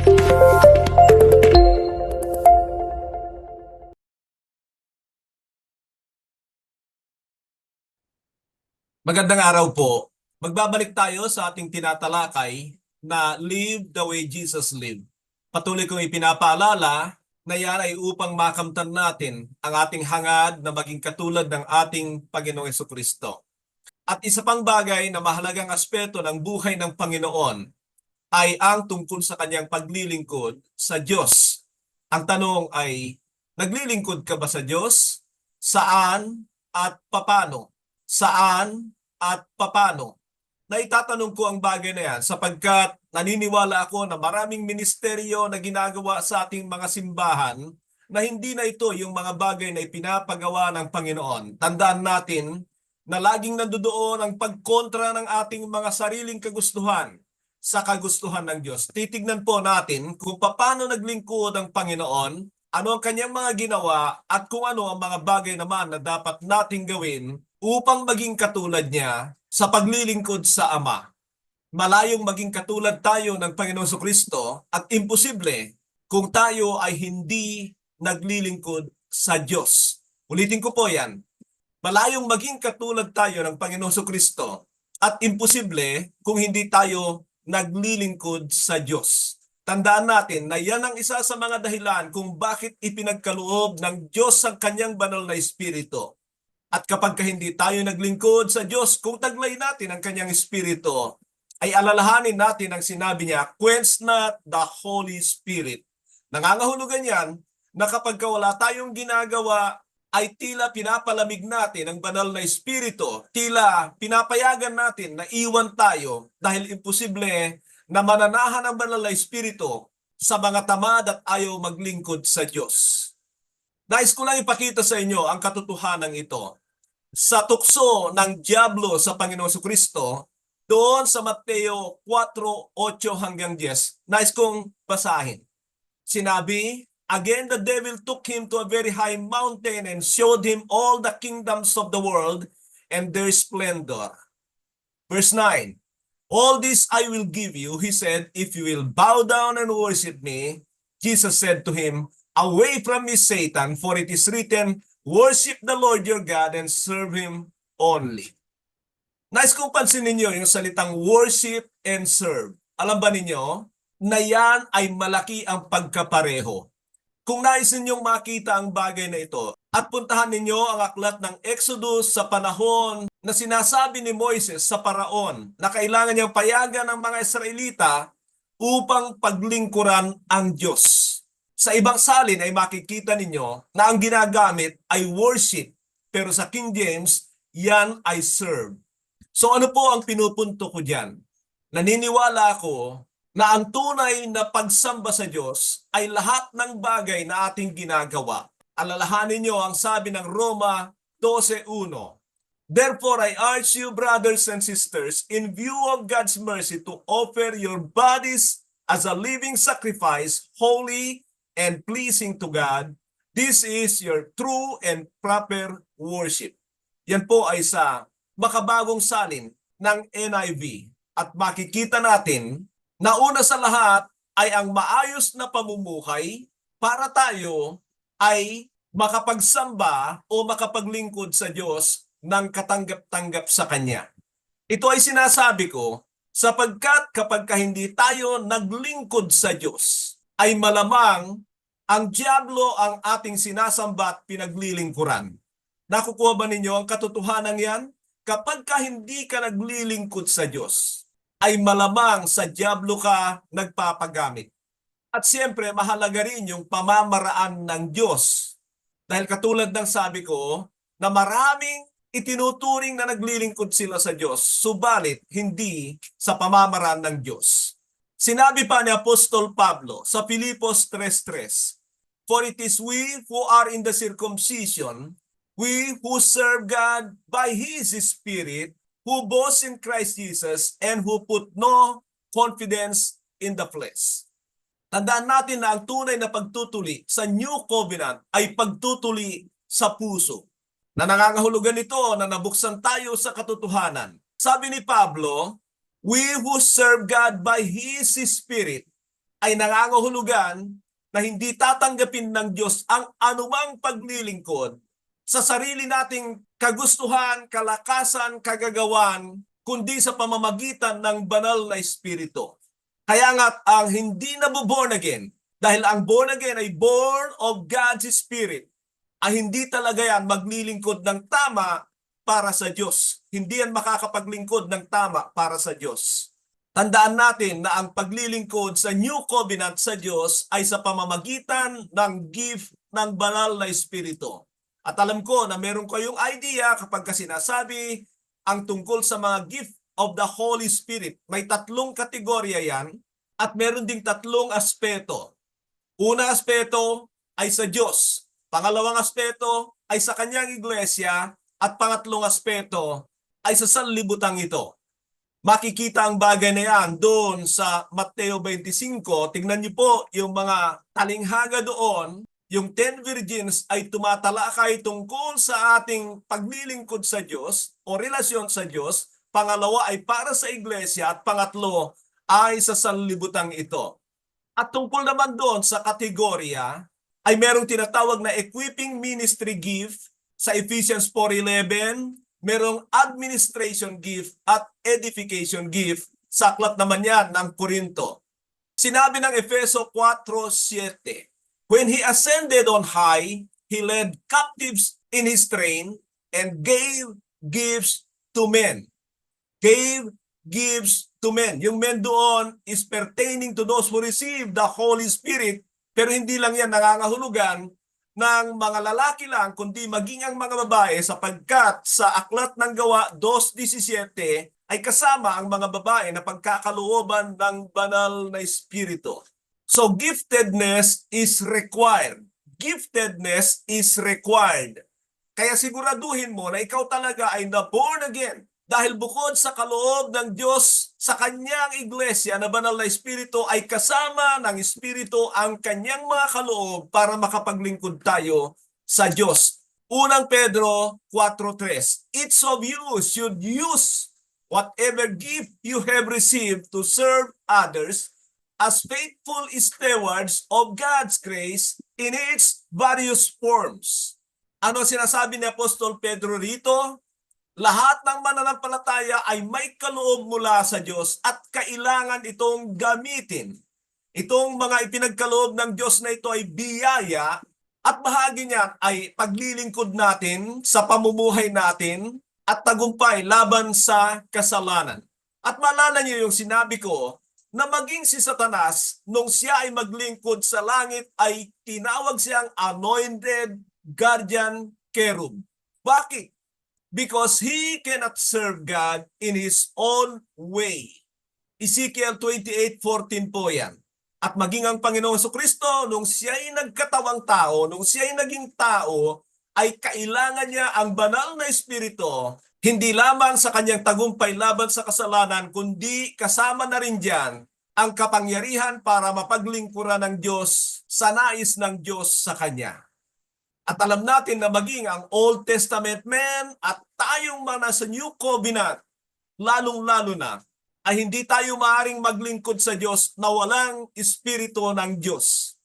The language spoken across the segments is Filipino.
Magandang araw po. Magbabalik tayo sa ating tinatalakay na Live the way Jesus lived. Patuloy kong ipinapaalala na yan ay upang makamtan natin ang ating hangad na maging katulad ng ating Panginoong Jesucristo. At isa pang bagay na mahalagang aspeto ng buhay ng Panginoon ay ang tungkol sa kanyang paglilingkod sa Diyos. Ang tanong ay, naglilingkod ka ba sa Diyos? Saan at papano? Saan at papano? Naitatanong ko ang bagay na yan sapagkat naniniwala ako na maraming ministeryo na ginagawa sa ating mga simbahan na hindi na ito yung mga bagay na ipinapagawa ng Panginoon. Tandaan natin na laging nandoon ang pagkontra ng ating mga sariling kagustuhan sa kagustuhan ng Diyos. Titignan po natin kung paano naglingkod ang Panginoon, ano ang kanyang mga ginawa at kung ano ang mga bagay naman na dapat nating gawin upang maging katulad niya sa paglilingkod sa Ama. Malayong maging katulad tayo ng Panginoon Jesucristo at imposible kung tayo ay hindi naglilingkod sa Diyos. Ulitin ko po yan. Malayong maging katulad tayo ng Panginoon Jesucristo at imposible kung hindi tayo naglilingkod sa Diyos. Tandaan natin na yan ang isa sa mga dahilan kung bakit ipinagkaloob ng Diyos ang kanyang banal na Espiritu. At kapag hindi tayo naglingkod sa Diyos, kung taglay natin ang kanyang Espiritu, ay alalahanin natin ang sinabi niya, quench not the Holy Spirit. Nangangahulugan yan na kapag wala tayong ginagawa, ay tila pinapalamig natin ang banal na Espiritu, tila pinapayagan natin na iwan tayo dahil imposible na mananahan ang banal na Espiritu sa mga tamad at ayaw maglingkod sa Diyos. Nais ko lang ipakita sa inyo ang katotohanan ito. Sa tukso ng Diablo sa Panginoon Jesucristo, doon sa Mateo 4:8 hanggang 10, nais kong basahin. Sinabi, again the devil took him to a very high mountain and showed him all the kingdoms of the world and their splendor. Verse 9, all this I will give you, he said, if you will bow down and worship me. Jesus said to him, away from me, Satan, for it is written, worship the Lord your God and serve Him only. Nais kong pansinin ninyo yung salitang worship and serve. Alam ba ninyo na yan ay malaki ang pagkapareho? Kung nais ninyong makita ang bagay na ito at puntahan ninyo ang aklat ng Exodus sa panahon na sinasabi ni Moises sa paraon na kailangan niyang payagan ng mga Israelita upang paglingkuran ang Diyos. Sa ibang salin ay makikita ninyo na ang ginagamit ay worship, pero sa King James, yan ay serve. So ano po ang pinupunto ko dyan? Naniniwala ako na ang tunay na pagsamba sa Diyos ay lahat ng bagay na ating ginagawa. Alalahanin niyo ang sabi ng Roma 12:1. Therefore I urge you, brothers and sisters, in view of God's mercy, to offer your bodies as a living sacrifice, holy and pleasing to God. This is your true and proper worship. Yan po ay sa makabagong salin ng NIV. At makikita natin na una sa lahat ay ang maayos na pamumuhay para tayo ay makapagsamba o makapaglingkod sa Diyos ng katanggap-tanggap sa Kanya. Ito ay sinasabi ko sapagkat kapag hindi tayo naglingkod sa Diyos, ay malamang ang Diablo ang ating sinasamba at pinaglilingkuran. Nakukuha ba ninyo ang katotohanan yan? Kapag hindi ka naglilingkod sa Diyos, ay malamang sa Diablo ka nagpapagamit. At siyempre, mahalaga rin yung pamamaraan ng Diyos. Dahil katulad ng sabi ko, na maraming itinuturing na naglilingkod sila sa Diyos, subalit hindi sa pamamaraan ng Diyos. Sinabi pa ni Apostol Pablo sa Filipos 3:3, for it is we who are in the circumcision, we who serve God by His Spirit, who boast in Christ Jesus, and who put no confidence in the flesh. Tandaan natin na ang tunay na pagtutuli sa New Covenant ay pagtutuli sa puso. Na nangangahulugan nito na nabuksan tayo sa katotohanan. Sabi ni Pablo, we who serve God by His Spirit, ay nangangahulugan na hindi tatanggapin ng Diyos ang anumang paglilingkod sa sarili nating kagustuhan, kalakasan, kagagawan, kundi sa pamamagitan ng banal na Espiritu. Kaya nga ang hindi nabuborn again, dahil ang born again ay born of God's Spirit, ay hindi talaga yan maglilingkod ng tama para sa Diyos. Hindi yan makakapaglingkod ng tama para sa Diyos. Tandaan natin na ang paglilingkod sa New Covenant sa Diyos ay sa pamamagitan ng gift ng banal na Espiritu. At alam ko na meron kayong idea kapag sinasabi ang tungkol sa mga gift of the Holy Spirit. May tatlong kategorya yan at meron ding tatlong aspeto. Unang aspeto ay sa Diyos. Pangalawang aspeto ay sa kanyang iglesia. At pangatlong aspeto ay sa sanlibutang ito. Makikita ang bagay na yan doon sa Mateo 25. Tingnan niyo po yung mga talinghaga doon. Yung 10 virgins ay tumatalakay tungkol sa ating paglilingkod sa Diyos o relasyon sa Diyos. Pangalawa ay para sa iglesia at pangatlo ay sa sanlibutang ito. At tungkol naman doon sa kategorya ay merong tinatawag na equipping ministry gift sa Ephesians 4:11, merong administration gift at edification gift. Sa aklat naman yan ng Korinto. Sinabi ng Efeso 4:7, when He ascended on high, He led captives in His train and gave gifts to men. Gave gifts to men. Yung men doon is pertaining to those who receive the Holy Spirit, pero hindi lang yan nangangahulugan ng mga lalaki lang, kundi maging ang mga babae, sapagkat sa Aklat ng Gawa 2:17 ay kasama ang mga babae na pagkakalooban ng banal na Espiritu. So giftedness is required. Giftedness is required. Kaya siguraduhin mo na ikaw talaga ay na-born again. Dahil bukod sa kaloob ng Diyos sa kanyang iglesia na banal na Espiritu ay kasama ng Espiritu ang kanyang mga kaloob para makapaglingkod tayo sa Diyos. Unang Pedro 4:3, each of you should use whatever gift you have received to serve others as faithful stewards of God's grace in its various forms. Ano sinasabi ni Apostol Pedro rito? Lahat ng mananampalataya ay may kaloob mula sa Diyos at kailangan itong gamitin. Itong mga ipinagkaloob ng Diyos na ito ay biyaya at bahagi niyan ay paglilingkod natin sa pamumuhay natin at tagumpay laban sa kasalanan. At maalala niyo yung sinabi ko na maging si Satanas nung siya ay maglingkod sa langit ay tinawag siyang anointed guardian cherub. Bakit? Because he cannot serve God in his own way. Ezekiel 28:14 po yan. At maging ang Panginoong Jesucristo, nung siya ay nagkatawang tao, nung siya ay naging tao, ay kailangan niya ang banal na Espiritu, hindi lamang sa kanyang tagumpay laban sa kasalanan, kundi kasama na rin diyan ang kapangyarihan para mapaglingkuran ng Diyos sa nais ng Diyos sa kanya. At alam natin na maging ang Old Testament men at tayong mga sa New Covenant, lalong-lalo na, ay hindi tayo maaaring maglingkod sa Diyos na walang Espiritu ng Diyos.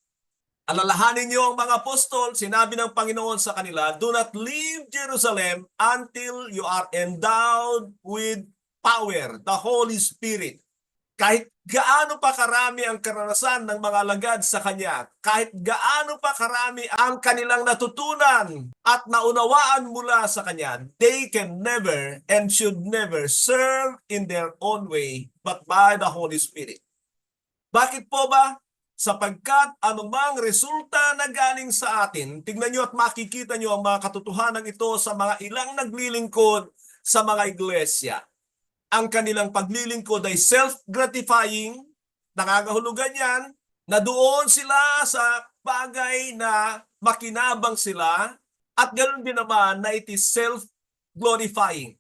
Alalahanin niyo ang mga apostol, sinabi ng Panginoon sa kanila, do not leave Jerusalem until you are endowed with power, the Holy Spirit. Kahit gaano pa karami ang karanasan ng mga alagad sa Kanya, kahit gaano pa karami ang kanilang natutunan at naunawaan mula sa Kanya, they can never and should never serve in their own way but by the Holy Spirit. Bakit po ba? Sapagkat anumang resulta na galing sa atin, tignan nyo at makikita nyo ang mga katotohanan ito sa mga ilang naglilingkod sa mga iglesia. Ang kanilang paglilingkod ay self-gratifying, nangangahulugan yan, na doon sila sa bagay na makinabang sila, at ganoon din naman na it is self-glorifying.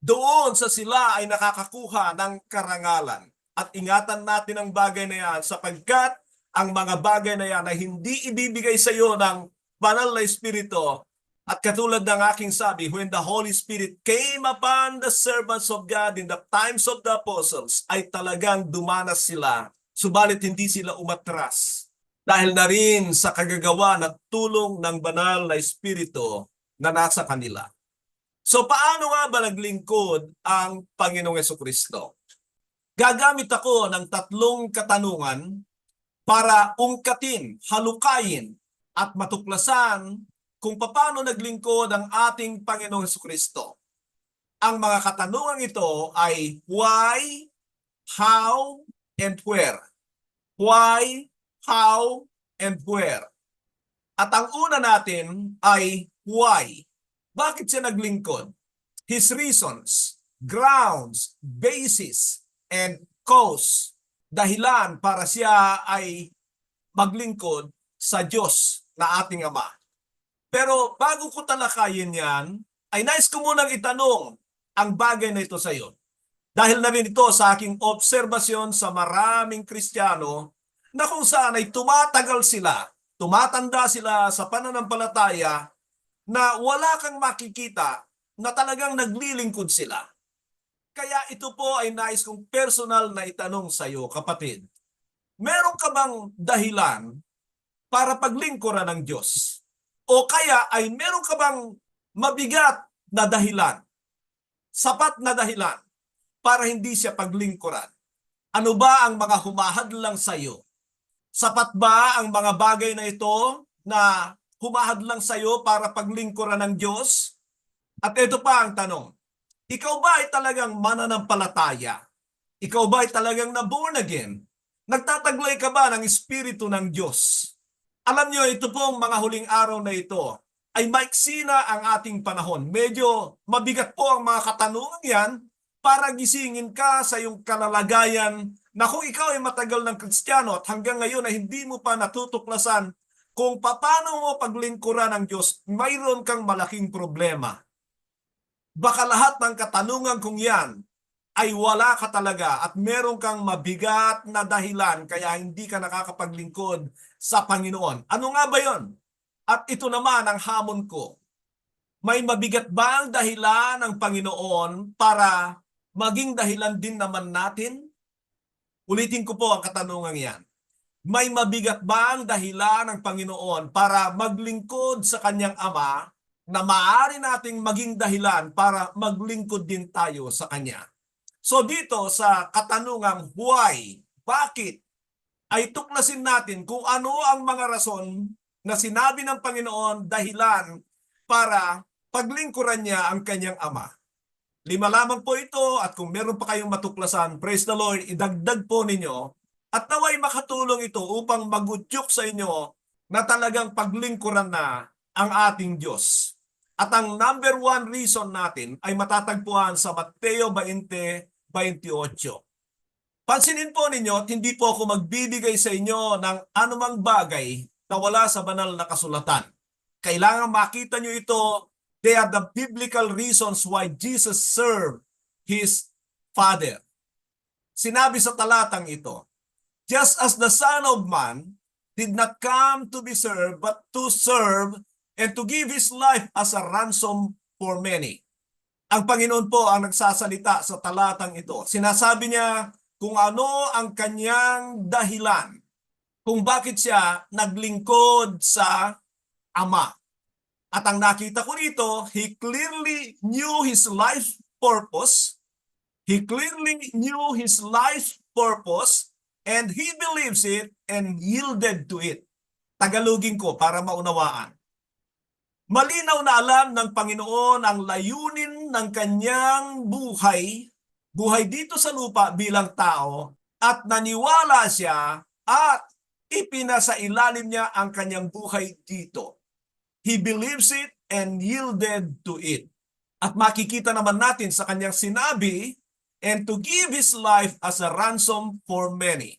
Doon sa sila ay nakakakuha ng karangalan. At ingatan natin ang bagay na yan sapagkat ang mga bagay na yan ay hindi ibibigay sa iyo ng banal na Espiritu. At katulad ng aking sabi, when the Holy Spirit came upon the servants of God in the times of the apostles, ay talagang dumanas sila Subalit hindi sila umatras dahil na rin sa kagagawa at tulong ng banal na Espiritu na nasa kanila. So paano nga ba naglingkod ang Panginoong Jesucristo? Gagamit ako ng 3 katanungan para ungkatin, halukayin at matuklasan kung paano naglingkod ang ating Panginoong Jesucristo. Ang mga katanungan ito ay why, how, and where. Why, how, and where. At ang una natin ay why. Bakit siya naglingkod? His reasons, grounds, basis, and cause. Dahilan para siya ay maglingkod sa Diyos na ating Ama. Pero bago ko talakayin yan, ay nais ko munang itanong ang bagay na ito sa iyo. Dahil na rin ito sa aking obserbasyon sa maraming Kristiyano na kung saan ay tumatagal sila, tumatanda sila sa pananampalataya na wala kang makikita na talagang naglilingkod sila. Kaya ito po ay nais kong personal na itanong sa iyo, kapatid. Meron ka bang dahilan para paglingkuran ng Diyos? O kaya ay meron ka bang mabigat na dahilan, sapat na dahilan, para hindi siya paglingkuran? Ano ba ang mga humahadlang sa iyo? Sapat ba ang mga bagay na ito na humahadlang sa iyo para paglingkuran ng Diyos? At ito pa ang tanong. Ikaw ba ay talagang mananampalataya? Ikaw ba ay talagang na-born again? Nagtataglay ka ba ng Espiritu ng Diyos? Alam niyo, ito pong mga huling araw na ito ay maiksi na ang ating panahon. Medyo mabigat po ang mga katanungan yan para gisingin ka sa iyong kalalagayan na kung ikaw ay matagal ng Kristiyano at hanggang ngayon ay hindi mo pa natutuklasan kung paano mo paglingkuran ng Diyos, mayroon kang malaking problema. Baka lahat ng katanungan kong yan ay wala ka talaga at meron kang mabigat na dahilan kaya hindi ka nakakapaglingkod sa Panginoon. Ano nga ba yon? At ito naman ang hamon ko. May mabigat ba ang dahilan ng Panginoon para maging dahilan din naman natin? Ulitin ko po ang katanungan yan. May mabigat ba ang dahilan ng Panginoon para maglingkod sa kanyang Ama na maaari nating maging dahilan para maglingkod din tayo sa Kanya? So dito sa katanungang why, bakit, ay tuklasin natin kung ano ang mga rason na sinabi ng Panginoon dahilan para paglingkuran niya ang kanyang Ama. 5 lamang po ito at kung meron pa kayong matuklasan, praise the Lord, idagdag po ninyo at naway makatulong ito upang magudyok sa inyo na talagang paglingkuran na ang ating Diyos. At ang number 1 reason natin ay matatagpuan sa Mateo 20:28. Pansinin po ninyo at hindi po ako magbibigay sa inyo ng anumang bagay na wala sa banal na kasulatan. Kailangan makita nyo ito. They are the biblical reasons why Jesus served His Father. Sinabi sa talatang ito, just as the Son of Man did not come to be served, but to serve and to give His life as a ransom for many. Ang Panginoon po ang nagsasalita sa talatang ito. Sinasabi niya kung ano ang kanyang dahilan, kung bakit siya naglingkod sa Ama. At ang nakita ko rito, He clearly knew His life purpose. He clearly knew His life purpose and He believes it and yielded to it. Tagalogin ko para maunawaan. Malinaw na alam ng Panginoon ang layunin ng kanyang buhay dito sa lupa bilang tao at naniwala siya at ipinasailalim niya ang kanyang buhay dito. He believes it and yielded to it. At makikita naman natin sa kanyang sinabi, and to give His life as a ransom for many.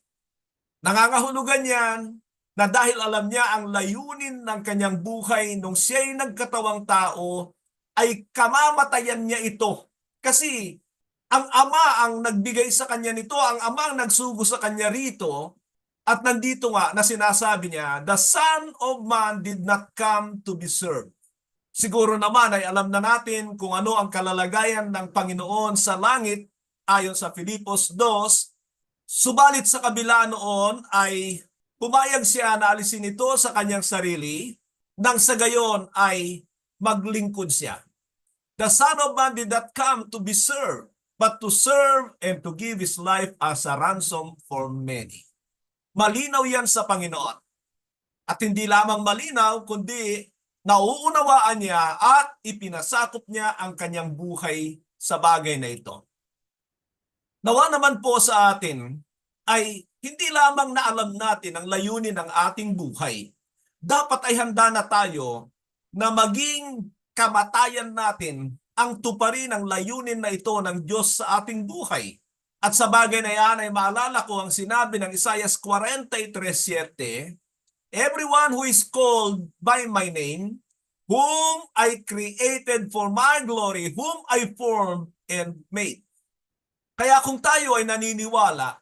Nangangahulugan yan na dahil alam niya ang layunin ng kanyang buhay nung siya'y nagkatawang tao, ay kamamatayan niya ito. Kasi ang Ama ang nagbigay sa kanya nito, ang Ama ang nagsugo sa kanya rito, at nandito nga na sinasabi niya, the Son of Man did not come to be served. Siguro naman ay alam na natin kung ano ang kalalagayan ng Panginoon sa langit ayon sa Filipos 2, Subalit sa kabila noon ay pumayag siya na alisin ito sa kanyang sarili nang sa gayon ay maglingkod siya. The Son of Man did not come to be served, but to serve and to give His life as a ransom for many. Malinaw yan sa Panginoon. At hindi lamang malinaw, kundi nauunawaan niya at ipinasakop niya ang kanyang buhay sa bagay na ito. Nawa naman po sa atin ay hindi lamang na alam natin ang layunin ng ating buhay. Dapat ay handa na tayo na maging kamatayan natin ang tuparin ang layunin na ito ng Diyos sa ating buhay. At sa bagay na yan ay maalala ko ang sinabi ng Isaiah 43:7, "Everyone who is called by my name, whom I created for my glory, whom I formed and made." Kaya kung tayo ay naniniwala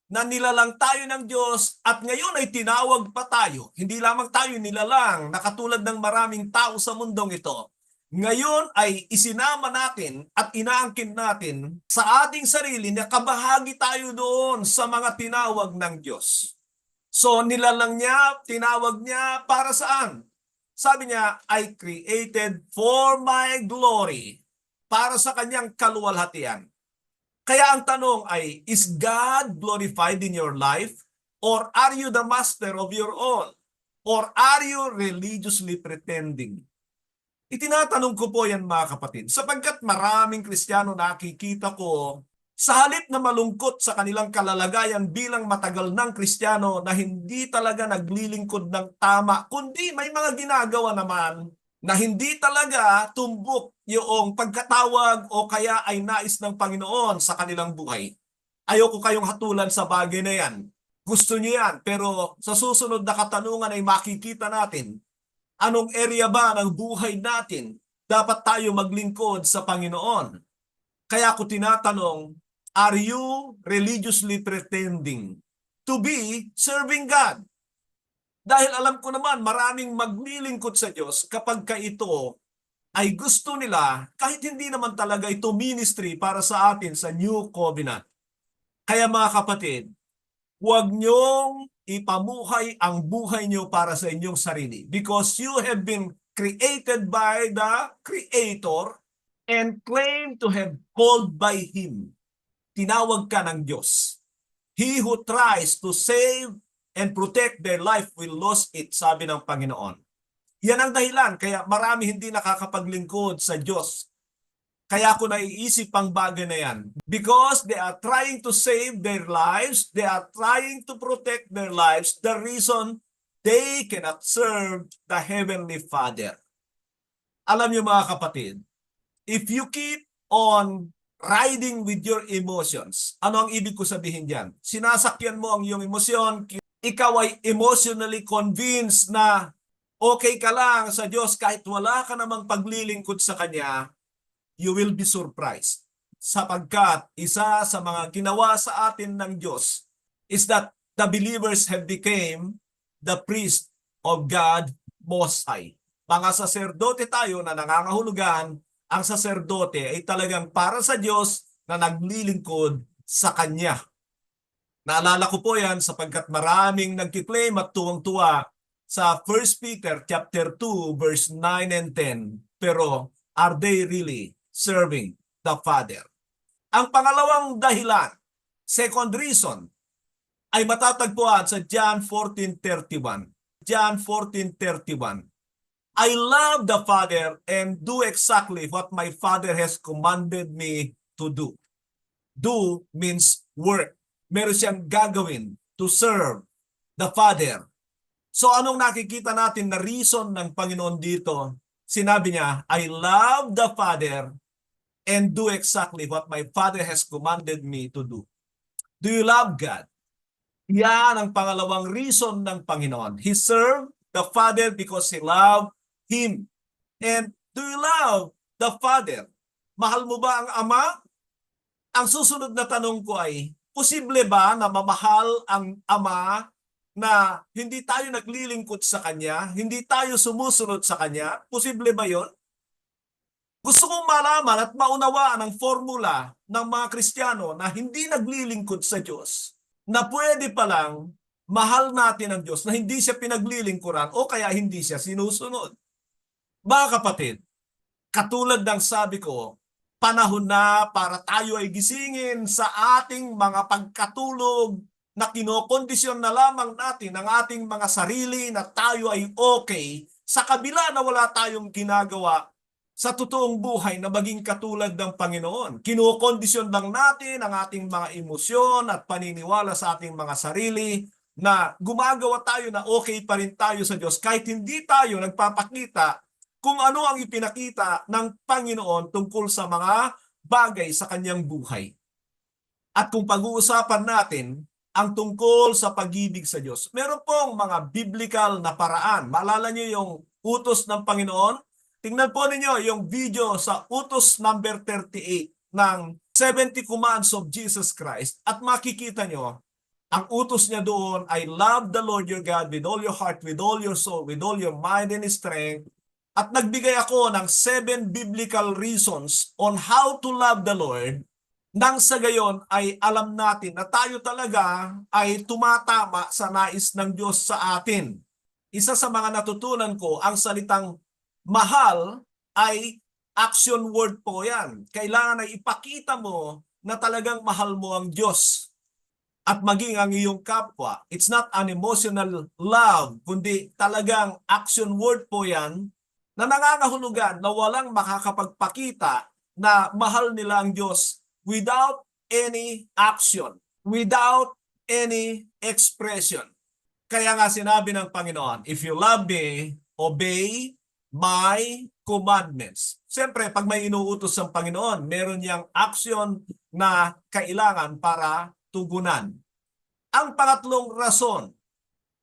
na nilalang tayo ng Diyos at ngayon ay tinawag pa tayo, hindi lamang tayo nilalang na katulad ng maraming tao sa mundong ito, ngayon ay isinama natin at inaangkin natin sa ating sarili na kabahagi tayo doon sa mga tinawag ng Diyos. So nilalang niya, tinawag niya para saan? Sabi niya, I created for my glory, para sa kanyang kaluwalhatian. Kaya ang tanong ay, is God glorified in your life? Or are you the master of your own? Or are you religiously pretending? Itinatanong ko po yan mga kapatid, sapagkat maraming Kristiyano nakikita ko sa halip na malungkot sa kanilang kalalagayan bilang matagal ng Kristiyano na hindi talaga naglilingkod ng tama, kundi may mga ginagawa naman na hindi talaga tumbok yung pagkatawag o kaya ay nais ng Panginoon sa kanilang buhay. Ayoko kayong hatulan sa bagay na yan. Gusto niyo yan, pero sa susunod na katanungan ay makikita natin anong area ba ng buhay natin dapat tayo maglingkod sa Panginoon. Kaya ako tinatanong, are you religiously pretending to be serving God? Dahil alam ko naman maraming maglilingkod sa Diyos kapag ka ito ay gusto nila kahit hindi naman talaga ito ministry para sa atin sa New Covenant. Kaya mga kapatid, huwag niyong ipamuhay ang buhay niyo para sa inyong sarili because you have been created by the Creator and claim to have called by Him. Tinawag ka ng Diyos. He who tries to save and protect their life will lose it, sabi ng Panginoon. Yan ang dahilan kaya marami hindi nakakapaglingkod sa Diyos. Kaya ako naiisip ang bagay na yan. Because they are trying to save their lives, they are trying to protect their lives, the reason they cannot serve the Heavenly Father. Alam niyo mga kapatid, if you keep on riding with your emotions, ano ang ibig ko sabihin diyan? Sinasakyan mo ang iyong emosyon, ikaw ay emotionally convinced na okay ka lang sa Diyos kahit wala ka namang paglilingkod sa Kanya, you will be surprised. Sapagkat isa sa mga ginawa sa atin ng Diyos is that the believers have become the priest of God Most High. Mga saserdote tayo na nangangahulugan, ang saserdote ay talagang para sa Diyos na naglilingkod sa Kanya. Naalala ko po yan sapagkat maraming nagkiklaim at tuwang-tuwa sa 1 Peter chapter 2 verse 9 and 10. Pero are they really serving the Father? Ang pangalawang dahilan, second reason, ay matatagpuan sa John 14:31. John 14:31. I love the Father and do exactly what my Father has commanded me to do. Do means work. Meron siyang gagawin to serve the Father. So anong nakikita natin na reason ng Panginoon dito? Sinabi niya, I love the Father and do exactly what my Father has commanded me to do. Do you love God? Yan ang pangalawang reason ng Panginoon. He served the Father because He loved Him. And do you love the Father? Mahal mo ba ang Ama? Ang susunod na tanong ko ay, posible ba na mamahal ang Ama na hindi tayo naglilingkod sa Kanya, hindi tayo sumusunod sa Kanya? Posible ba yon? Gusto kong malaman at maunawaan ang formula ng mga Kristiyano na hindi naglilingkod sa Diyos. na pwede palang mahal natin ang Diyos na hindi siya pinaglilingkuran o kaya hindi siya sinusunod. Mga kapatid, katulad ng sabi ko, panahon na para tayo ay gisingin sa ating mga pagkatulog na kinokondisyon na lamang natin ang ating mga sarili na tayo ay okay sa kabila na wala tayong ginagawa sa totoong buhay na maging katulad ng Panginoon. Kinokondisyon lang natin ang ating mga emosyon at paniniwala sa ating mga sarili na gumagawa tayo na okay pa rin tayo sa Diyos kahit hindi tayo nagpapakita kung ano ang ipinakita ng Panginoon tungkol sa mga bagay sa kanyang buhay. At kung pag-uusapan natin ang tungkol sa pag-ibig sa Diyos, meron pong mga biblical na paraan. Maalala niyo yung utos ng Panginoon? Tingnan po ninyo yung video sa utos number 38 ng 70 Commands of Jesus Christ at makikita nyo, ang utos niya doon ay love the Lord your God with all your heart, with all your soul, with all your mind and strength. At nagbigay ako ng 7 biblical reasons on how to love the Lord nang sa gayon ay alam natin na tayo talaga ay tumatama sa nais ng Diyos sa atin. Isa sa mga natutunan ko, ang salitang mahal ay action word po yan. Kailangan ay ipakita mo na talagang mahal mo ang Diyos at maging ang iyong kapwa. It's not an emotional love, kundi talagang action word po yan na nangangahulugan na walang makakapagpakita na mahal nila ang Diyos without any action, without any expression. Kaya nga sinabi ng Panginoon, if you love me, obey my commandments. Siyempre, pag may inuutos ng Panginoon, meron niyang action na kailangan para tugunan. Ang pangatlong rason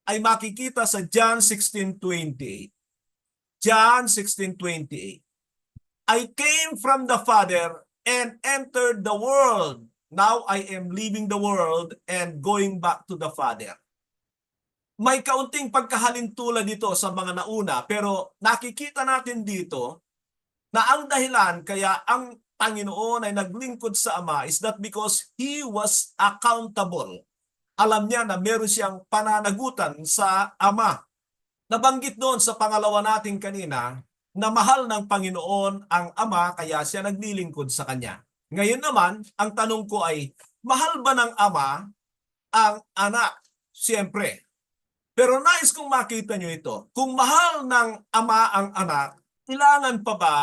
ay makikita sa John 16:28. John 16:28. I came from the Father and entered the world. Now I am leaving the world and going back to the Father. May kaunting pagkahalintulad dito sa mga nauna, pero nakikita natin dito na ang dahilan kaya ang Panginoon ay naglingkod sa Ama is that because He was accountable. Alam niya na meron siyang pananagutan sa Ama. Nabanggit doon sa pangalawa natin kanina na mahal ng Panginoon ang Ama kaya siya naglilingkod sa Kanya. Ngayon naman, ang tanong ko ay, mahal ba ng Ama ang anak? Siyempre. Pero nais kong makita nyo ito. Kung mahal ng Ama ang anak, kailangan pa ba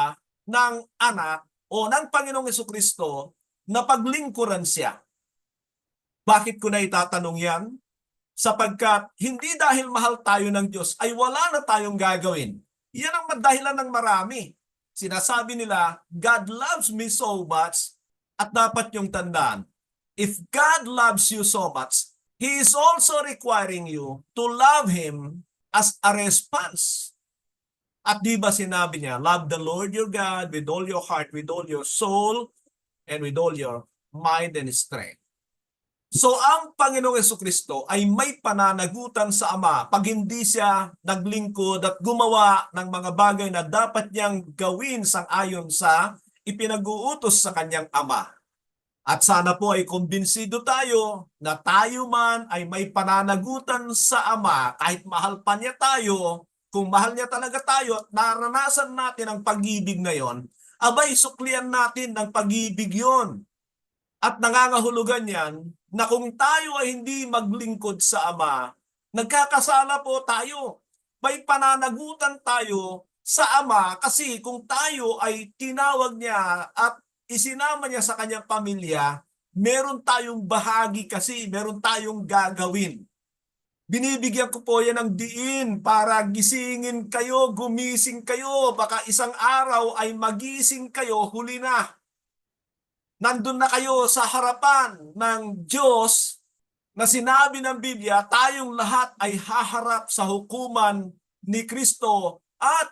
ng anak o ng Panginoong Jesucristo na paglingkuran siya? Bakit ko na itatanong yan? Sapagkat hindi dahil mahal tayo ng Diyos ay wala na tayong gagawin. Yan ang dahilan ng marami. Sinasabi nila, God loves me so much, at dapat yung tandaan, if God loves you so much, He is also requiring you to love Him as a response. At di ba sinabi niya, love the Lord your God with all your heart, with all your soul, and with all your mind and strength. So ang Panginoong Jesucristo ay may pananagutan sa Ama pag hindi siya naglingkod at gumawa ng mga bagay na dapat niyang gawin sang-ayon sa ipinag-uutos sa kanyang Ama. At sana po ay kumbinsido tayo na tayo man ay may pananagutan sa Ama kahit mahal pa niya tayo, kung mahal niya talaga tayo at naranasan natin ang pag-ibig na yon, abay suklian natin ng pag-ibig yon. At nangangahulugan yan na kung tayo ay hindi maglingkod sa Ama, nagkakasala po tayo. May pananagutan tayo sa Ama kasi kung tayo ay tinawag niya at isinama niya sa kanyang pamilya, meron tayong bahagi kasi, meron tayong gagawin. Binibigyan ko po yan ng diin para gisingin kayo, gumising kayo, baka isang araw ay magising kayo, huli na. Nandun na kayo sa harapan ng Diyos na sinabi ng Biblia, tayong lahat ay haharap sa hukuman ni Kristo at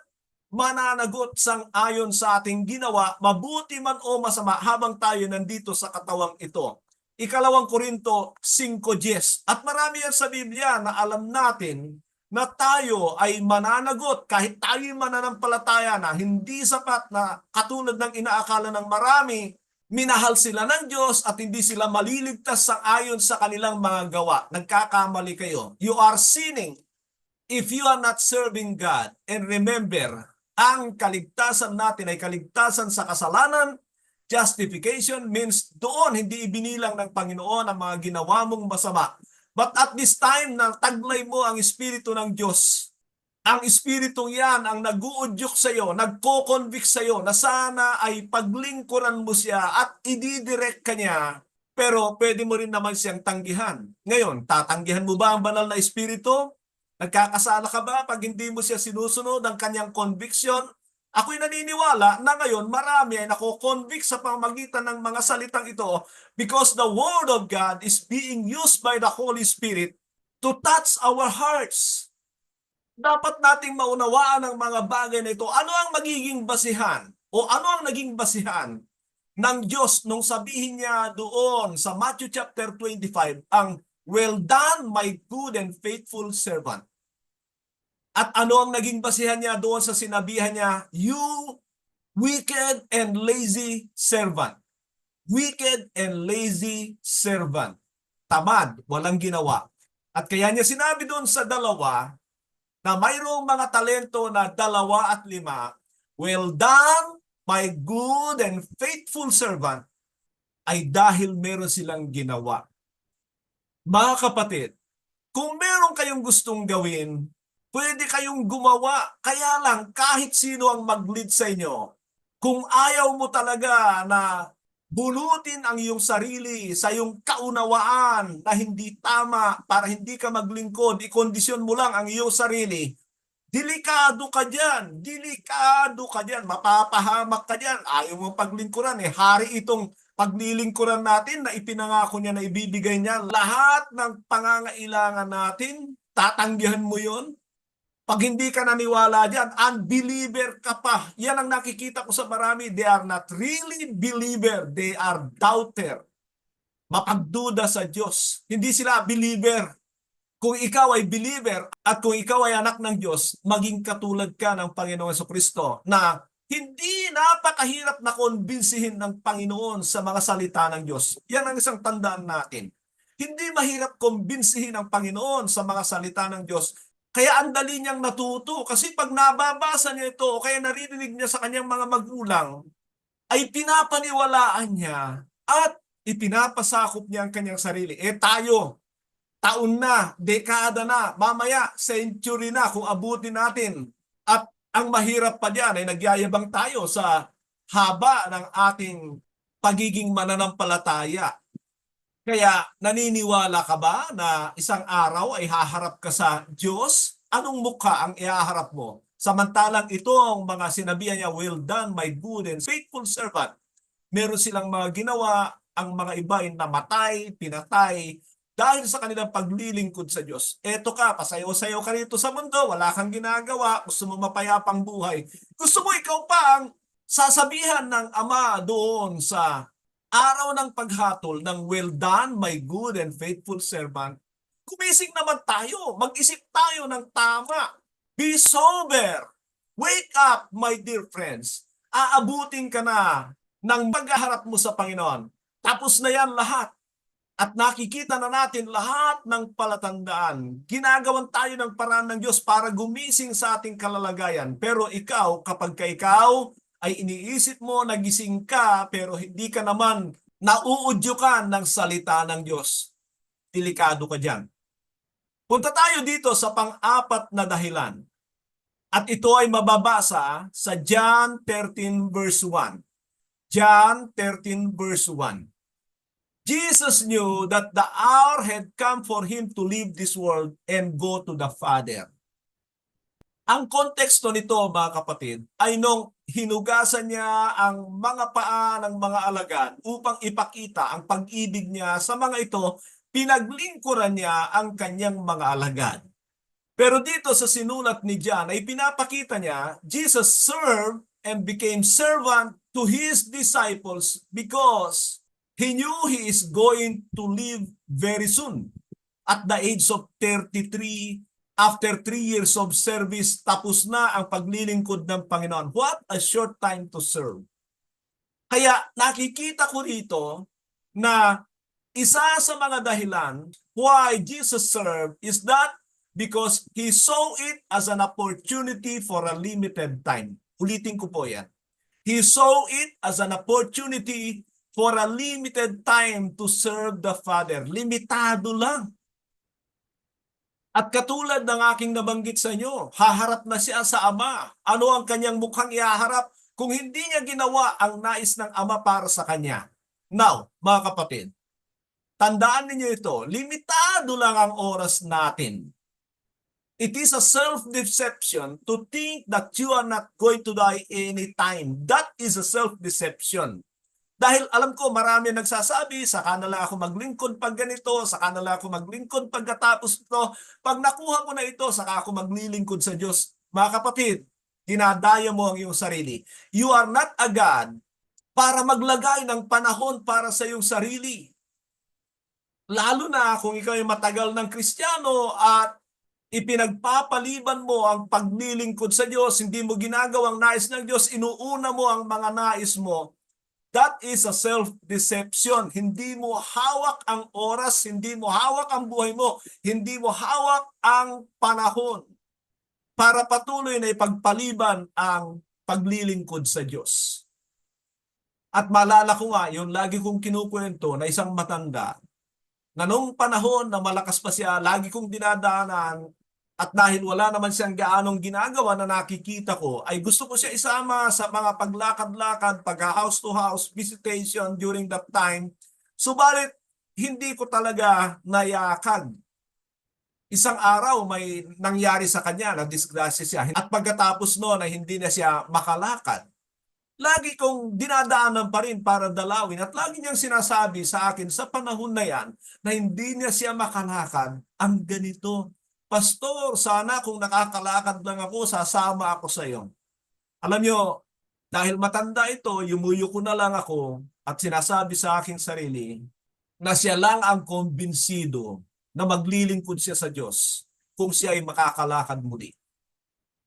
mananagot sang-ayon sa ating ginawa, mabuti man o masama, habang tayo nandito sa katawang ito. Ikalawang Korinto 5:10. At marami yan sa Biblia na alam natin na tayo ay mananagot kahit tayo mananampalataya na hindi sapat na katulad ng inaakala ng marami minahal sila ng Diyos at hindi sila maliligtas sa ayon sa kanilang mga gawa. Nagkakamali kayo. You are sinning if you are not serving God. And remember, ang kaligtasan natin ay kaligtasan sa kasalanan. Justification means doon hindi ibinilang ng Panginoon ang mga ginawa mong masama. But at this time na taglay mo ang Espiritu ng Diyos, ang Espiritong yan ang nag-uudyok sa iyo, nagko-convict sa iyo na sana ay paglingkuran mo siya at ididirect ka niya, pero pwede mo rin naman siyang tanggihan. Ngayon, tatanggihan mo ba ang banal na Espiritu? Nagkakasala ka ba pag hindi mo siya sinusunod ang kanyang conviction? Ako'y naniniwala na ngayon marami ay nako-convict sa pamamagitan ng mga salitang ito because the Word of God is being used by the Holy Spirit to touch our hearts. Dapat nating maunawaan ang mga bagay na ito. Ano ang magiging basihan? O ano ang naging basihan ng Diyos nung sabihin niya doon sa Matthew chapter 25, ang "Well done, my good and faithful servant." At ano ang naging basihan niya doon sa sinabihan niya, "You wicked and lazy servant." Wicked and lazy servant. Tamad, walang ginawa. At kaya niya sinabi doon sa dalawa, na mayroong mga talento na 2 at 5, "Well done, my good and faithful servant," ay dahil meron silang ginawa. Mga kapatid, kung meron kayong gustong gawin, pwede kayong gumawa. Kaya lang, kahit sino ang mag-lead sa inyo, kung ayaw mo talaga na bunutin ang iyong sarili sa iyong kaunawaan na hindi tama para hindi ka maglingkod, ikondisyon mo lang ang iyong sarili, delikado ka dyan. Delikado ka dyan. Mapapahamak ka dyan. Ayaw mo paglingkuran eh. Hari itong paglilingkuran natin na ipinangako niya na ibibigay niya. Lahat ng pangangailangan natin, tatanggihan mo yon. Pag hindi ka naniwala dyan, unbeliever ka pa. Yan ang nakikita ko sa marami. They are not really believer. They are doubter. Mapagduda sa Diyos. Hindi sila believer. Kung ikaw ay believer at kung ikaw ay anak ng Diyos, maging katulad ka ng Panginoong Jesucristo na hindi napakahirap na konbinsihin ng Panginoon sa mga salita ng Diyos. Yan ang isang tandaan natin. Hindi mahirap kumbinsihin ng Panginoon sa mga salita ng Diyos. Kaya ang dali niyang natuto. Kasi pag nababasa niya ito o kaya naririnig niya sa kanyang mga magulang, ay pinapaniwalaan niya at ipinapasakop niya ang kanyang sarili. Tayo, taon na, dekada na, mamaya, century na kung abutin natin. At ang mahirap pa diyan ay nagyayabang tayo sa haba ng ating pagiging mananampalataya. Kaya naniniwala ka ba na isang araw ay haharap ka sa Diyos? Anong mukha ang ihaharap mo? Samantalang ito ang mga sinabihan niya, "Well done, my good and faithful servant." Meron silang mga ginawa, ang mga iba ay namatay, pinatay, dahil sa kanilang paglilingkod sa Diyos. Eto ka, pasayaw-sayaw ka rito sa mundo, wala kang ginagawa, gusto mo mapayapang buhay. Gusto mo ikaw pa ang sasabihan ng Ama doon sa araw ng paghatol ng, "Well done, my good and faithful servant." Gumising naman tayo, mag-isip tayo ng tama. Be sober. Wake up, my dear friends. Aabutin ka na ng paghaharap mo sa Panginoon. Tapos na yan lahat. At nakikita na natin lahat ng palatandaan. Ginagawan tayo ng paraan ng Diyos para gumising sa ating kalalagayan. Pero ikaw, kapag ikaw ay iniisip mo, nagising ka, pero hindi ka naman nauudyukan ng salita ng Diyos, delikado ka dyan. Punta tayo dito sa pang-apat na dahilan. At ito ay mababasa sa John 13 verse 1. John 13 verse 1. Jesus knew that the hour had come for him to leave this world and go to the Father. Ang konteksto nito, mga kapatid, ay nung hinugasan niya ang mga paa ng mga alagad upang ipakita ang pag-ibig niya sa mga ito, pinaglingkuran niya ang kanyang mga alagad. Pero dito sa sinulat ni John ay pinapakita niya, Jesus served and became servant to his disciples because he knew he is going to live very soon. At the age of 33, after 3 years of service, tapos na ang paglilingkod ng Panginoon. What a short time to serve. Kaya nakikita ko rito na isa sa mga dahilan why Jesus served is that because He saw it as an opportunity for a limited time. Ulitin ko po yan. He saw it as an opportunity for a limited time to serve the Father. Limitado lang. At katulad ng aking nabanggit sa inyo, haharap na siya sa Ama. Ano ang kanyang mukhang ihaharap kung hindi niya ginawa ang nais ng Ama para sa kanya? Now, mga kapatid, tandaan ninyo ito, limitado lang ang oras natin. It is a self-deception to think that you are not going to die anytime. That is a self-deception. Dahil alam ko marami nagsasabi, saka na lang ako maglingkod pag ganito, saka na lang ako maglingkod pagkatapos ito. Pag nakuha ko na ito, saka ako maglilingkod sa Diyos. Mga kapatid, dinadaya mo ang iyong sarili. You are not a God para maglagay ng panahon para sa iyong sarili. Lalo na kung ikaw ay matagal ng Kristiyano at ipinagpapaliban mo ang paglilingkod sa Diyos, hindi mo ginagawang nais ng Diyos, inuuna mo ang mga nais mo. That is a self-deception. Hindi mo hawak ang oras, hindi mo hawak ang buhay mo, hindi mo hawak ang panahon para patuloy na ipagpaliban ang paglilingkod sa Diyos. At maalala ko nga, yung lagi kong kinukwento na isang matanda, na nung panahon na malakas pa siya, lagi kong dinadaanan, at dahil wala naman siyang gaanong ginagawa na nakikita ko, ay gusto ko siya isama sa mga paglakad-lakad, pag-house to house visitation during that time. Subalit, hindi ko talaga nayakag. Isang araw may nangyari sa kanya, na disgrasya siya. At pagkatapos noon ay hindi na siya makalakad. Lagi kong dinadaanan pa rin para dalawin at lagi niyang sinasabi sa akin sa panahon na yan na hindi niya siya makalakad ang ganito. Pastor, sana kung nakakalakad lang ako, sasama ako sa iyo. Alam niyo, dahil matanda ito, yumuyo ko na lang ako at sinasabi sa aking sarili na siya lang ang kumbinsido na maglilingkod siya sa Diyos kung siya ay makakalakad muli.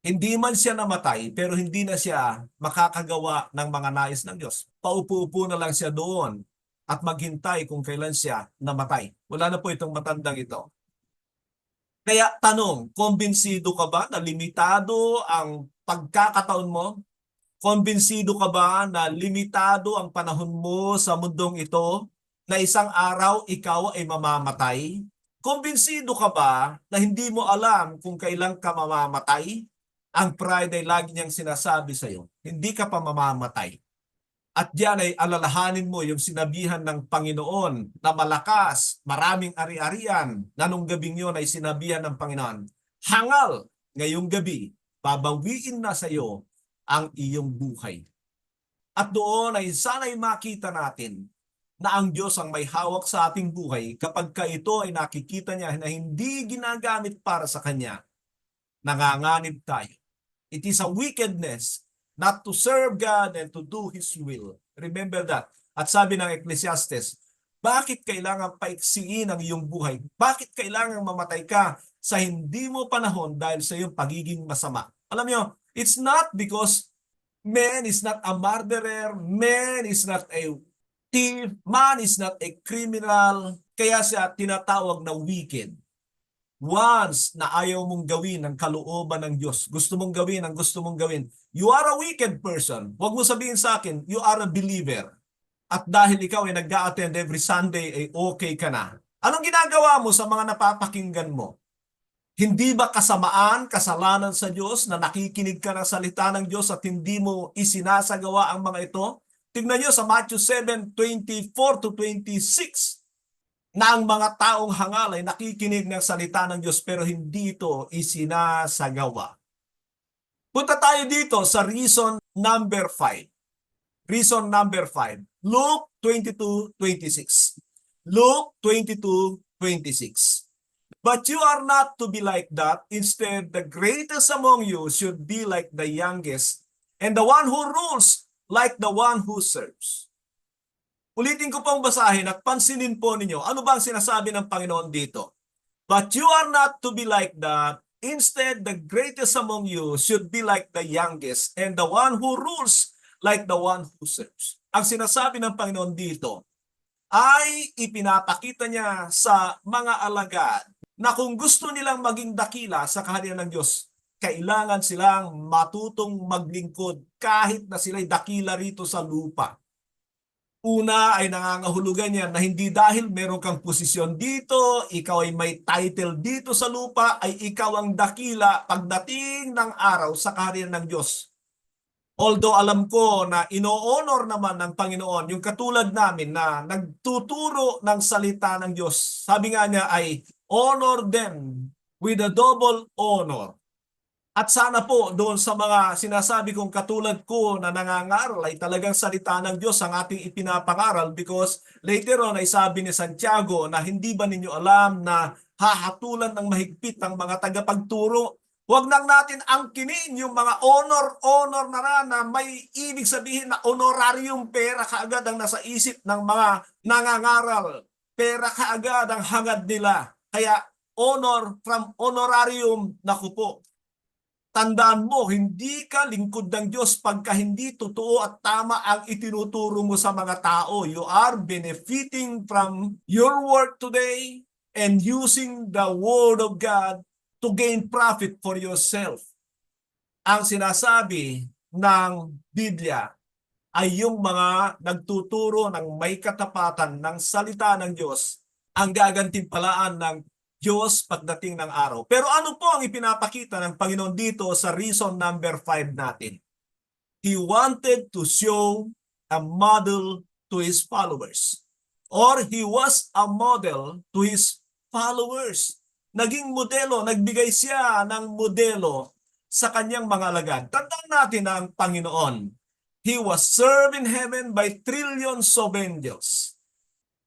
Hindi man siya namatay, pero hindi na siya makakagawa ng mga nais ng Diyos. Paupo-upo na lang siya doon at maghintay kung kailan siya namatay. Wala na po itong matandang ito. Kaya tanong, kumbinsido ka ba na limitado ang pagkakataon mo? Kumbinsido ka ba na limitado ang panahon mo sa mundong ito na isang araw ikaw ay mamamatay? Kumbinsido ka ba na hindi mo alam kung kailan ka mamamatay? Ang pride ay lagi niyang sinasabi sa iyo, hindi ka pa mamamatay. At diyan ay alalahanin mo yung sinabihan ng Panginoon na malakas, maraming ari-arian, na nung gabing yun ay sinabihan ng Panginoon, hangal ngayong gabi, babawiin na sa iyo ang iyong buhay. At doon ay sana'y makita natin na ang Diyos ang may hawak sa ating buhay kapag ka ito ay nakikita niya na hindi ginagamit para sa Kanya. Nanganganib tayo. It is a wickedness not to serve God and to do His will. Remember that. At sabi ng Ecclesiastes, bakit kailangan paiksiin ang iyong buhay? Bakit kailangan mamatay ka sa hindi mo panahon dahil sa iyong pagiging masama? Alam niyo, it's not because man is not a murderer, man is not a thief, man is not a criminal, kaya siya tinatawag na wicked. Once na ayaw mong gawin ang kalooban ng Diyos, gusto mong gawin ang gusto mong gawin, you are a wicked person. Huwag mo sabihin sa akin, you are a believer. At dahil ikaw ay nag-a-attend every Sunday, ay okay ka na. Anong ginagawa mo sa mga napapakinggan mo? Hindi ba kasamaan, kasalanan sa Diyos na nakikinig ka ng salita ng Diyos at hindi mo isinasagawa ang mga ito? Tingnan nyo sa Matthew 7:24-26. Na ang mga taong hangal ay nakikinig ng salita ng Diyos pero hindi ito isinasagawa. Punta tayo dito sa reason number 5. Reason number 5. Luke 22:26. Luke 22:26. But you are not to be like that. Instead, the greatest among you should be like the youngest, and the one who rules like the one who serves. Ulitin ko pong basahin at pansinin po ninyo, ano ba ang sinasabi ng Panginoon dito? But you are not to be like that. Instead, the greatest among you should be like the youngest, and the one who rules like the one who serves. ang sinasabi ng Panginoon dito ay ipinapakita niya sa mga alagad na kung gusto nilang maging dakila sa kaharian ng Diyos, kailangan silang matutong maglingkod kahit na sila'y dakila rito sa lupa. Una ay nangangahulugan yan na hindi dahil meron kang posisyon dito, ikaw ay may title dito sa lupa, ay ikaw ang dakila pagdating ng araw sa kaharian ng Diyos. Although alam ko na ino-honor naman ng Panginoon yung katulad namin na nagtuturo ng salita ng Diyos. Sabi nga niya ay honor them with a double honor. At sana po doon sa mga sinasabi kong katulad ko na nangangaral ay talagang salita ng Diyos ang ating ipinapangaral, because later on ay sabi ni Santiago na hindi ba ninyo alam na hahatulan ng mahigpit ang mga tagapagturo? Huwag nang natin angkinin yung mga honor na may ibig sabihin na honorarium, pera kaagad ang nasa isip ng mga nangangaral. Pera kaagad ang hangad nila. Kaya honor from honorarium, naku po. Tandaan mo, hindi ka lingkod ng Diyos pagka hindi totoo at tama ang itinuturo mo sa mga tao. You are benefiting from your work today and using the Word of God to gain profit for yourself. Ang sinasabi ng Biblia ay yung mga nagtuturo ng may katapatan ng salita ng Diyos ang gagantimpalaan ng Diyos pagdating ng araw. Pero ano po ang ipinapakita ng Panginoon dito sa reason number 5 natin? He wanted to show a model to His followers. Or He was a model to His followers. Naging modelo, nagbigay siya ng modelo sa kanyang mga alagad. Tandaan natin na ang Panginoon, He was served in heaven by trillions of angels.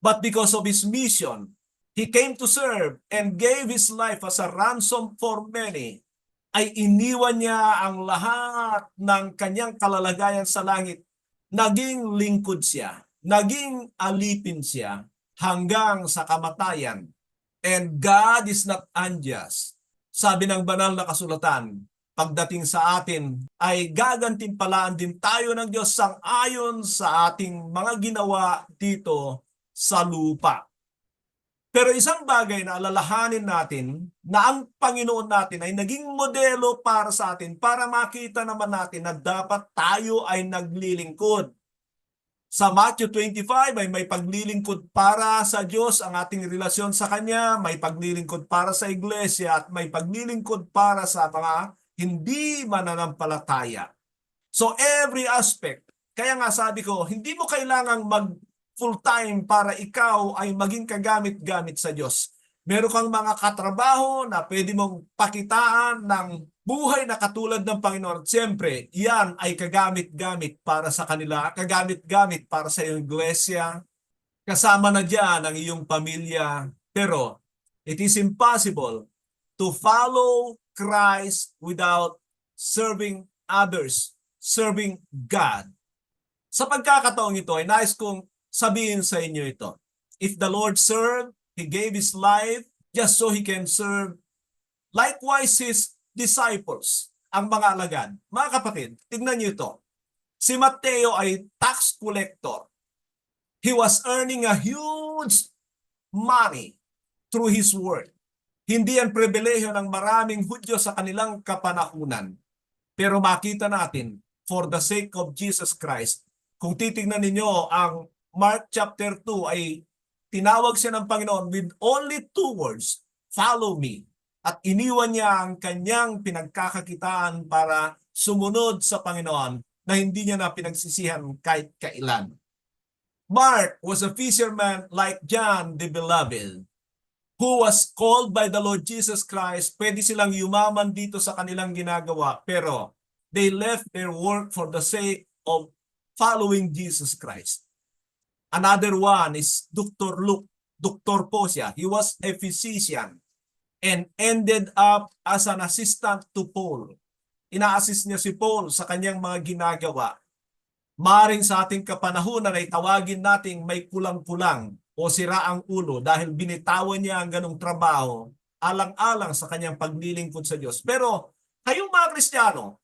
But because of His mission, He came to serve and gave His life as a ransom for many, ay iniwan niya ang lahat ng kanyang kalalagayan sa langit. Naging lingkod siya, naging alipin siya hanggang sa kamatayan. And God is not unjust. Sabi ng banal na kasulatan, pagdating sa atin ay gagantimpalaan din tayo ng Diyos sang-ayon sa ating mga ginawa dito sa lupa. Pero isang bagay na alalahanin natin na ang Panginoon natin ay naging modelo para sa atin para makita naman natin na dapat tayo ay naglilingkod. Sa Matthew 25 ay may paglilingkod para sa Diyos ang ating relasyon sa Kanya, may paglilingkod para sa iglesia at may paglilingkod para sa mga hindi mananampalataya. So every aspect, kaya nga sabi ko, hindi mo kailangang full-time para ikaw ay maging kagamit-gamit sa Diyos. Meron kang mga katrabaho na pwede mong pakitaan ng buhay na katulad ng Panginoon. Siyempre, yan ay kagamit-gamit para sa kanila, kagamit-gamit para sa iyong iglesia, kasama na dyan ang iyong pamilya. Pero it is impossible to follow Christ without serving others, serving God. Sa pagkakataong ito ay nais kong sabihin sa inyo ito. If the Lord served, He gave His life just so He can serve. Likewise, His disciples, ang mga alagad. Mga kapatid, tignan niyo ito. Si Mateo ay tax collector. He was earning a huge money through his work. Hindi ang pribilehiyo ng maraming Hudyo sa kanilang kapanahunan. Pero makita natin, for the sake of Jesus Christ, kung titignan ninyo ang Mark chapter 2 ay tinawag siya ng Panginoon with only 2 words, follow me. At iniwan niya ang kanyang pinagkakakitaan para sumunod sa Panginoon na hindi niya na pinagsisihan kahit kailan. Mark was a fisherman like John the Beloved, who was called by the Lord Jesus Christ. Pwede silang yumaman dito sa kanilang ginagawa, pero they left their work for the sake of following Jesus Christ. Another one is Dr. Luke. Doktor po siya. He was a physician and ended up as an assistant to Paul. Ina-assist niya si Paul sa kanyang mga ginagawa. Maring sa ating kapanahunan ay tawagin nating may kulang-kulang o sira ang ulo dahil binitawan niya ang ganong trabaho alang-alang sa kanyang paglilingkod sa Diyos. Pero kayong mga Kristiyano,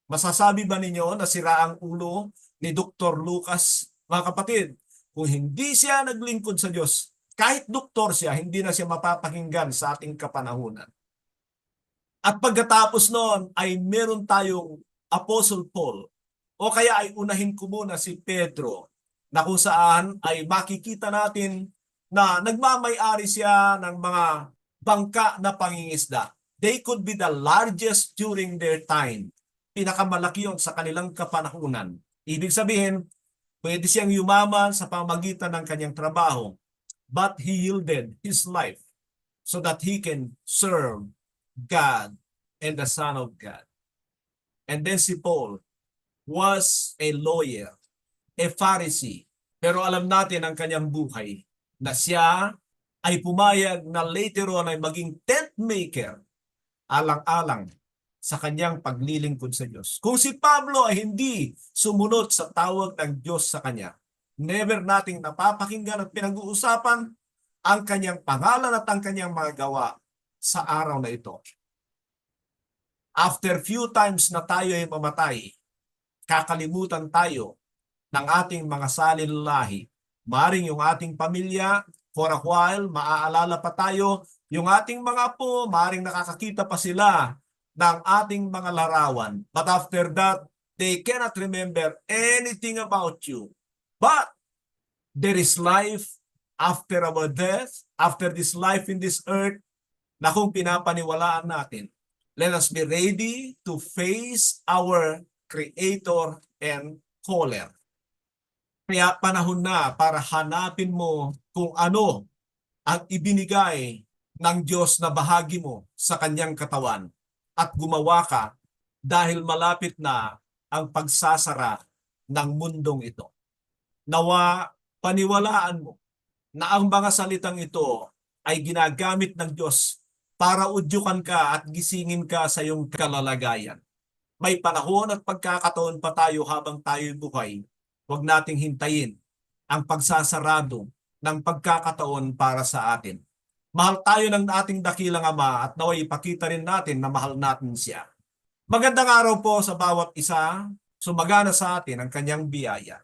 masasabi ba ninyo na sira ang ulo ni Dr. Lucas? Mga kapatid, kung hindi siya naglingkod sa Diyos, kahit doktor siya, hindi na siya mapapakinggan sa ating kapanahunan. At pagkatapos noon ay meron tayong Apostle Paul, o kaya ay unahin ko muna si Pedro, na kung saan ay makikita natin na nagmamay-ari siya ng mga bangka na pangingisda. They could be the largest during their time. Pinakamalaki yon sa kanilang kapanahunan. Ibig sabihin, pwede siyang yumaman sa pamamagitan ng kanyang trabaho, but he yielded his life so that he can serve God and the Son of God. And then si Paul was a lawyer, a Pharisee. Pero alam natin ang kanyang buhay na siya ay pumayag na later on ay maging tent maker alang-alang sa kanyang paglilingkod sa Diyos. Kung si Pablo ay hindi sumunod sa tawag ng Diyos sa kanya, never nating napapakinggan at pinag-uusapan ang kanyang pangalan at ang kanyang mga gawa sa araw na ito. After few times na tayo ay mamatay, kakalimutan tayo ng ating mga salilalahi. Maring yung ating pamilya, for a while, maaalala pa tayo, yung ating mga apo, maring nakakakita pa sila ng ating mga larawan. But after that, they cannot remember anything about you. But there is life after our death, after this life in this earth, na kung pinapaniwalaan natin. Let us be ready to face our Creator and Caller. Kaya panahon na para hanapin mo kung ano ang ibinigay ng Diyos na bahagi mo sa kanyang katawan at gumawa ka dahil malapit na ang pagsasara ng mundong ito. Nawa paniwalaan mo na ang mga salitang ito ay ginagamit ng Diyos para udyukan ka at gisingin ka sa iyong kalalagayan. May panahon at pagkakataon pa tayo habang tayo'y buhay. Huwag nating hintayin ang pagsasarado ng pagkakataon para sa atin. Mahal tayo ng ating dakilang Ama at naway ipakita rin natin na mahal natin siya. Magandang araw po sa bawat isa. Sumagana sa atin ang kanyang biyaya.